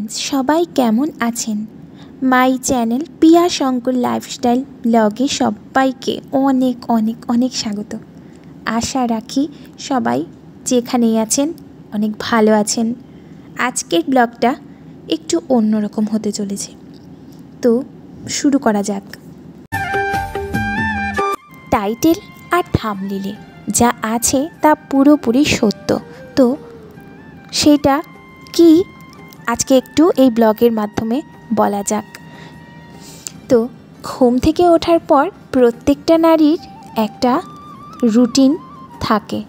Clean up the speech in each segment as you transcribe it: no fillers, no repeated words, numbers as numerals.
Friends, সবাই কেমন আছেন? My channel Piya Shankar lifestyle ব্লগে সবাইকে অনেক অনেক অনেক স্বাগত। আশা রাখি সবাই যেখানেই আছেন অনেক ভালো আছেন। আজকের ব্লগটা একটু অন্যরকম হতে চলেছে, তো শুরু করা যাক। টাইটেল আর থাম্বনেইলে যা আছে তা পুরোপুরি সত্য, তো সেটা কি আজকে একটু এই ব্লগের মাধ্যমে বলা যাক। তো ঘুম থেকে ওঠার পর প্রত্যেকটা নারীর একটা রুটিন থাকে,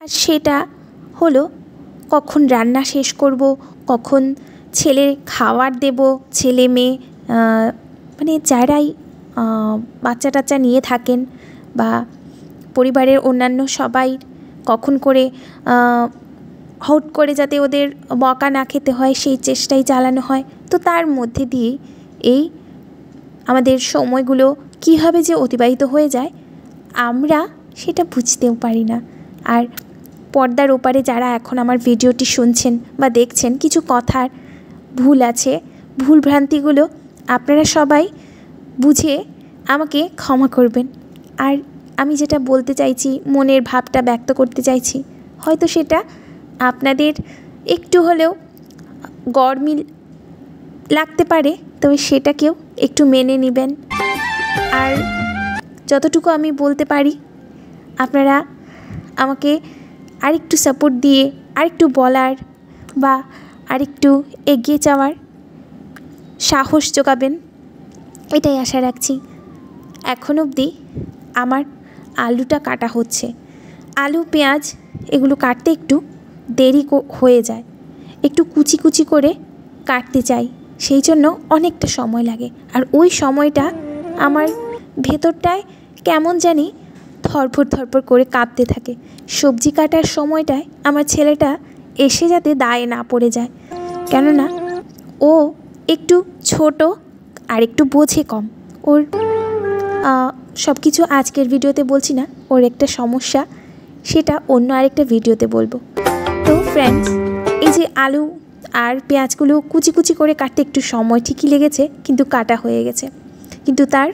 আর সেটা হলো কখন রান্না শেষ করব, কখন ছেলে খাবার দেব, ছেলে মেয়ে মানে যারাই বাচ্চা টাচ্চা নিয়ে থাকেন বা পরিবারের অন্যান্য সবাই কখন করে হুট করে যাতে ওদের বকা না খেতে হয় সেই চেষ্টাই চালানো হয়। তো তার মধ্যে দিয়ে এই আমাদের সময়গুলো কীভাবে যে অতিবাহিত হয়ে যায় আমরা সেটা বুঝতেও পারি না। আর পর্দার ওপারে যারা এখন আমার ভিডিওটি শুনছেন বা দেখছেন, কিছু কথার ভুল আছে, ভুল ভ্রান্তিগুলো আপনারা সবাই বুঝে আমাকে ক্ষমা করবেন। আর আমি যেটা বলতে চাইছি, মনের ভাবটা ব্যক্ত করতে চাইছি, হয়তো সেটা আপনাদের একটু হলেও গরমিল লাগতে পারে, তবে সেটাকেও একটু মেনে নেবেন। আর যতটুকু আমি বলতে পারি আপনারা আমাকে আরেকটু সাপোর্ট দিয়ে আরেকটু বলার বা আরেকটু এগিয়ে যাওয়ার সাহস জোগাবেন, এটাই আশা রাখছি। এখন অবধি আমার আলুটা কাটা হচ্ছে, আলু পেঁয়াজ এগুলো কাটতে একটু দেরি হয়ে যায়, একটু কুচি কুচি করে কাটতে চাই, সেই জন্য অনেকটা সময় লাগে। আর ওই সময়টা আমার ভেতরটায় কেমন জানি ধরফর ধরফর করে কাঁপতে থাকে। সবজি কাটার সময়টায় আমার ছেলেটা এসে যাতে দায়ে না পড়ে যায়, কেননা ও একটু ছোট আর একটু বোঝে কম। ওর সব কিছু আজকের ভিডিওতে বলছি না, ওর একটা সমস্যা, সেটা অন্য আরেকটা ভিডিওতে বলবো। তো ফ্রেন্ডস, এই যে আলু আর পেঁয়াজগুলো কুচি কুচি করে কাটতে একটু সময় ঠিকই লেগেছে, কিন্তু কাটা হয়ে গেছে। কিন্তু তার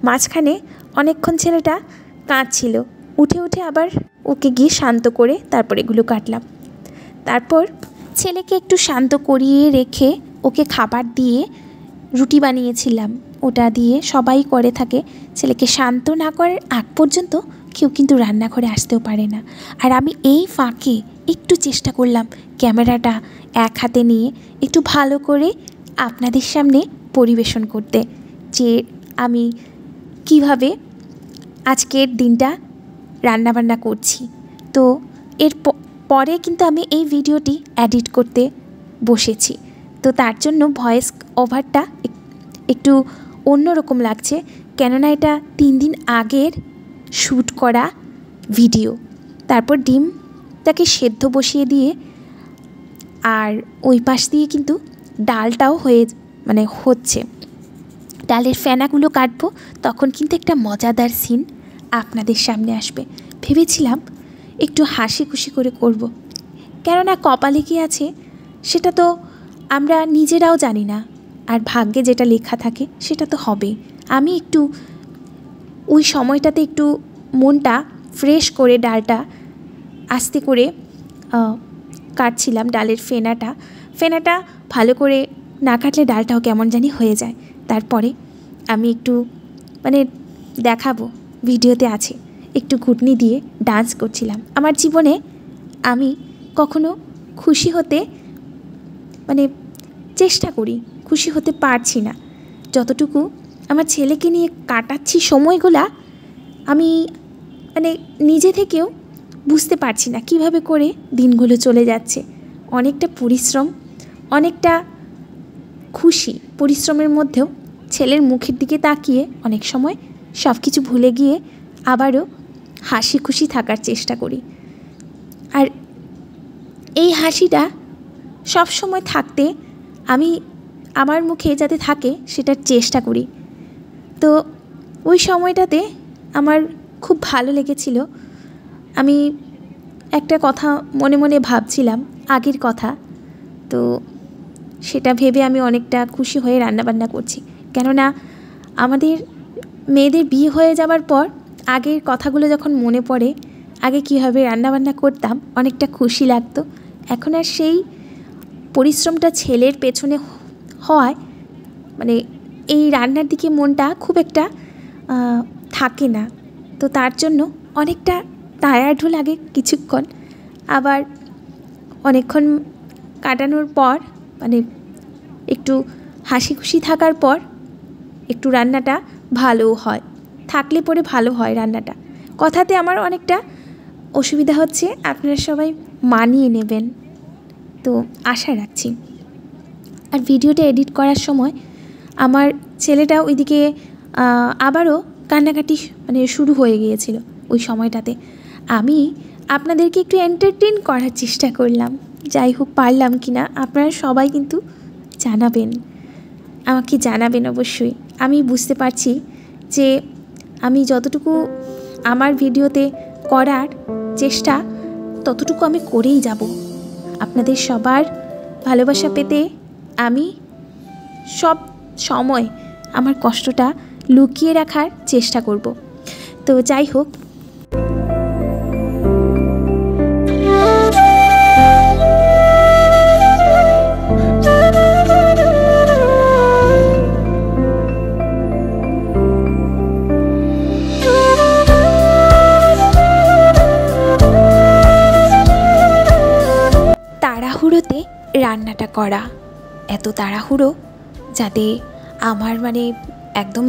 মাঝখানে অনেকক্ষণ ছেলেটা কাঁদছিল, উঠে উঠে আবার ওকে গিয়ে শান্ত করে তারপর এগুলো কাটলাম। তারপর ছেলেকে একটু শান্ত করিয়ে রেখে ওকে খাবার দিয়ে রুটি বানিয়েছিলাম, ওটা দিয়ে সবাই করে থাকে। ছেলেকে শান্ত না করার আগ পর্যন্ত কেউ কিন্তু রান্নাঘরে আসতেও পারে না। আর আমি এই ফাঁকে একটু চেষ্টা করলাম ক্যামেরাটা এক হাতে নিয়ে একটু ভালো করে আপনাদের সামনে পরিবেশন করতে, যে আমি কিভাবে আজকের দিনটা রান্নাবান্না করছি। তো এর পরে কিন্তু আমি এই ভিডিওটি এডিট করতে বসেছি, তো তার জন্য ভয়েস ওভারটা একটু অন্যরকম লাগছে, কেননা এটা 3 দিন আগের শ্যুট করা ভিডিও। তারপর ডিমটাকে সেদ্ধ বসিয়ে দিয়ে আর ওই পাশ দিয়ে কিন্তু ডালটাও হচ্ছে, ডালের ফেনাগুলো কাটবো, তখন কিন্তু একটা মজাদার সিন আপনাদের সামনে আসবে। ভেবেছিলাম একটু হাসি খুশি করে করব, কেননা কপালে কি আছে সেটা তো আমরা নিজেরাও জানি না, আর ভাগ্যে যেটা লেখা থাকে সেটা তো হবেই। আমি একটু ওই সময়টাতে একটু মনটা ফ্রেশ করে ডালটা আস্তে করে কাটছিলাম। ডালের ফেনাটা ভালো করে না কাটলে ডালটাও কেমন জানি হয়ে যায়। তারপরে আমি একটু দেখাবো, ভিডিওতে আছে, একটু ঘুটনি দিয়ে ডান্স করছিলাম। আমার জীবনে আমি কখনো খুশি হতে চেষ্টা করি, খুশি হতে পারছি না। যতটুকু আমার ছেলেকে নিয়ে কাটাচ্ছি সময়গুলা, আমি নিজে থেকেও বুঝতে পারছি না কিভাবে করে দিনগুলো চলে যাচ্ছে। অনেকটা পরিশ্রম, অনেকটা খুশি, পরিশ্রমের মধ্যেও ছেলের মুখের দিকে তাকিয়ে অনেক সময় সব কিছু ভুলে গিয়ে আবারও হাসি খুশি থাকার চেষ্টা করি। আর এই হাসিটা সব সময় থাকতে আমি আমার মুখে যাতে থাকে সেটার চেষ্টা করি। তো ওই সময়টাতে আমার খুব ভালো লেগেছিল। আমি একটা কথা মনে মনে ভাবছিলাম, আগের কথা, তো সেটা ভেবে আমি অনেকটা খুশি হয়ে রান্নাবান্না করছি। কেননা আমাদের মেয়েদের বিয়ে হয়ে যাওয়ার পর আগের কথাগুলো যখন মনে পড়ে, আগে কীভাবে রান্নাবান্না করতাম, অনেকটা খুশি লাগতো। এখন আর সেই পরিশ্রমটা ছেলের পেছনে হওয়ায় মানে এই রান্নার দিকে মনটা খুব একটা থাকে না। তো তার জন্য অনেকটা টায়ার্ডও লাগে কিছুক্ষণ, আবার অনেকক্ষণ কাটানোর পর মানে একটু হাসি খুশি থাকার পর একটু রান্নাটা ভালোও হয়, থাকলে পরে ভালো হয় রান্নাটা। কথাতে আমার অনেকটা অসুবিধা হচ্ছে, আপনারা সবাই মানিয়ে নেবেন, তো আশা রাখছি। আর ভিডিওটা এডিট করার সময় আমার ছেলেটা ওইদিকে আবারও কান্নাকাটি মানে শুরু হয়ে গিয়েছিল। ওই সময়টাতে আমি আপনাদেরকে একটু এন্টারটেন করার চেষ্টা করলাম, যাই হোক পারলাম কি না আপনারা সবাই কিন্তু জানাবেন, আমাকে জানাবেন অবশ্যই। আমি বুঝতে পারছি যে আমি যতটুকু আমার ভিডিওতে করার চেষ্টা ততটুকু আমি করেই যাব। আপনাদের সবার ভালোবাসা পেতে আমি সব সময় আমার কষ্টটা লুকিয়ে রাখার চেষ্টা করব। তো যাই হোক, তাড়াহুড়োতে রান্নাটা করা, এত তাড়াহুড়ো যাতে আমার মানে একদম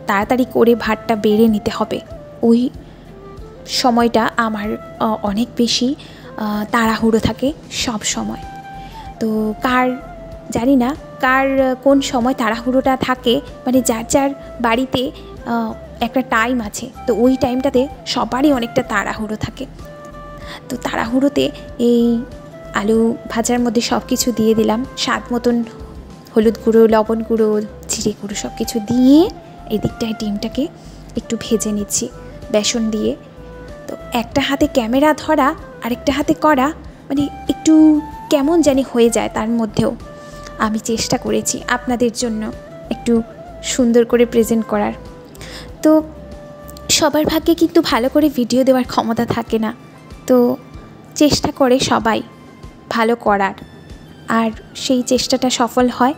তাড়াতাড়ি করে ভাতটা বেড়ে নিতে হবে, ওই সময়টা আমার অনেক বেশি তাড়াহুড়ো থাকে সব সময়। তো কার জানি না কার কোন সময় তাড়াহুড়োটা থাকে, মানে যার যার বাড়িতে একটা টাইম আছে, তো ওই টাইমটাতে সবারই অনেকটা তাড়াহুড়ো থাকে। তো তাড়াহুড়োতে এই আলু ভাজার মধ্যে সব কিছু দিয়ে দিলাম, স্বাদ মতন হলুদ গুঁড়ো, লবণ গুঁড়ো, জিরে গুঁড়ো সব কিছু দিয়ে এদিকটায় ডিমটাকে একটু ভেজে নিচ্ছি বেসন দিয়ে। তো একটা হাতে ক্যামেরা ধরা আরেকটা হাতে করা মানে একটু কেমন জানি হয়ে যায়, তার মধ্যেও আমি চেষ্টা করেছি আপনাদের জন্য একটু সুন্দর করে প্রেজেন্ট করার। তো সবার ভাগ্যে কিন্তু ভালো করে ভিডিও দেওয়ার ক্ষমতা থাকে না, তো চেষ্টা করে সবাই ভালো করার, আর সেই চেষ্টাটা সফল হয়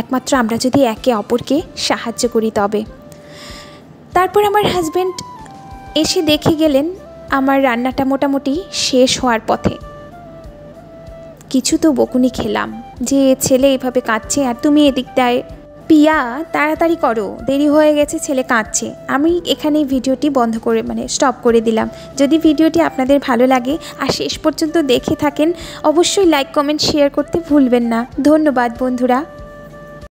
একমাত্র আমরা যদি একে অপরকে সাহায্য করি তবে। তারপর আমার হাজব্যান্ড এসে দেখে গেলেন আমার রান্নাটা মোটামুটি শেষ হওয়ার পথে। কিছু তো বকুনি খেলাম যে ছেলে এভাবে কাঁদছে আর তুমি এদিকটায় পিয়া তাড়াতাড়ি করো, দেরি হয়ে গেছে, ছেলে কাঁদছে। আমি এখানেই ভিডিওটি বন্ধ করে মানে স্টপ করে দিলাম। যদি ভিডিওটি আপনাদের ভালো লাগে আর শেষ পর্যন্ত দেখে থাকেন অবশ্যই লাইক কমেন্ট শেয়ার করতে ভুলবেন না। ধন্যবাদ বন্ধুরা।